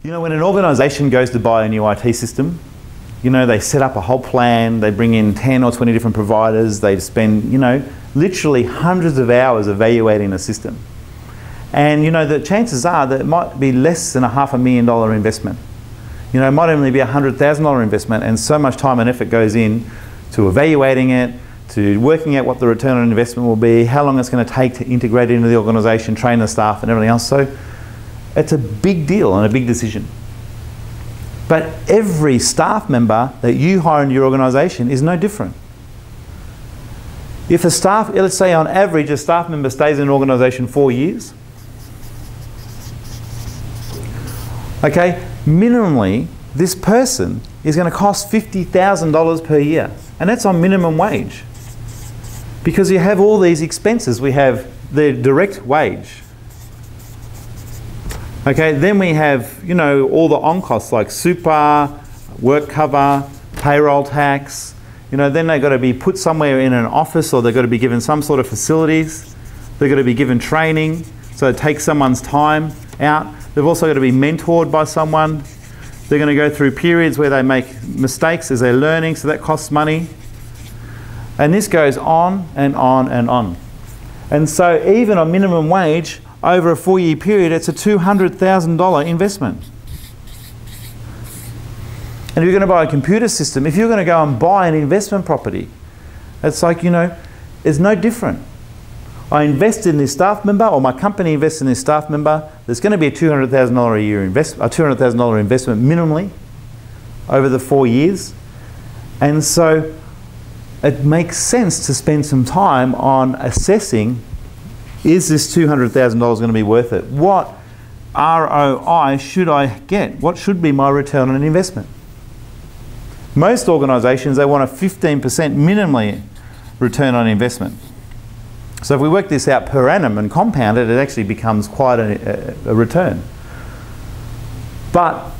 You know, when an organisation goes to buy a new IT system, you know, they set up a whole plan, they bring in 10 or 20 different providers, they spend, you know, literally hundreds of hours evaluating a system. And, you know, the chances are that it might be less than a $500,000 investment. You know, it might only be a $100,000 investment, and so much time and effort goes in to evaluating it, to working out what the return on investment will be, how long it's going to take to integrate it into the organisation, train the staff and everything else. So it's a big deal and a big decision. But every staff member that you hire into your organisation is no different. If a staff, let's say on average a staff member stays in an organisation 4 years, okay, minimally this person is going to cost $50,000 per year, and that's on minimum wage. Because you have all these expenses. We have the direct wage. Okay, then we have, you know, all the on-costs like super, work cover, payroll tax. You know, then they've got to be put somewhere in an office, or they've got to be given some sort of facilities. They've got to be given training, so it takes someone's time out. They've also got to be mentored by someone. They're going to go through periods where they make mistakes as they're learning, so that costs money. And this goes on and on and on. And so even on minimum wage, over a 4-year period, it's a $200,000 investment. And if you're going to buy a computer system, if you're going to go and buy an investment property, it's like, you know, it's no different. I invest in this staff member, or my company invests in this staff member, there's going to be a $200,000 a year investment, a $200,000 investment minimally over the 4 years. And so it makes sense to spend some time on assessing, is this $200,000 going to be worth it? What ROI should I get? What should be my return on an investment? Most organisations, they want a 15% minimally return on investment. So if we work this out per annum and compound it, it actually becomes quite a return. But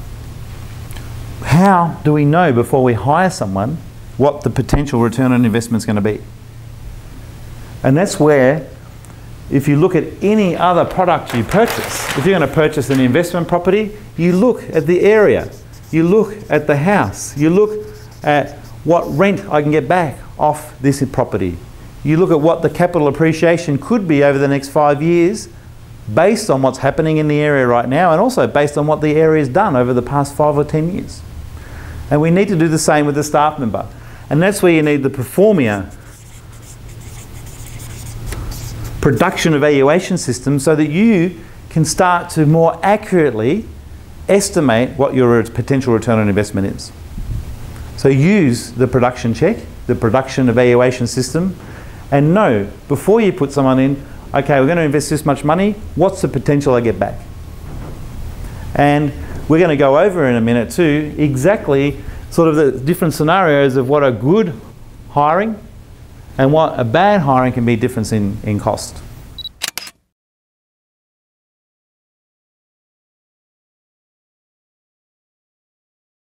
how do we know before we hire someone what the potential return on investment is going to be? And that's where, if you look at any other product you purchase, if you're going to purchase an investment property, you look at the area, you look at the house, you look at what rent I can get back off this property. You look at what the capital appreciation could be over the next 5 years based on what's happening in the area right now, and also based on what the area's done over the past 5 or 10 years. And we need to do the same with the staff member. And that's where you need the Performia production evaluation system, so that you can start to more accurately estimate what your potential return on investment is. So use the production check, the production evaluation system, and know before you put someone in, okay, we're going to invest this much money, what's the potential I get back? And we're going to go over in a minute too exactly sort of the different scenarios of what a good hiring and what a bad hiring can be difference in cost.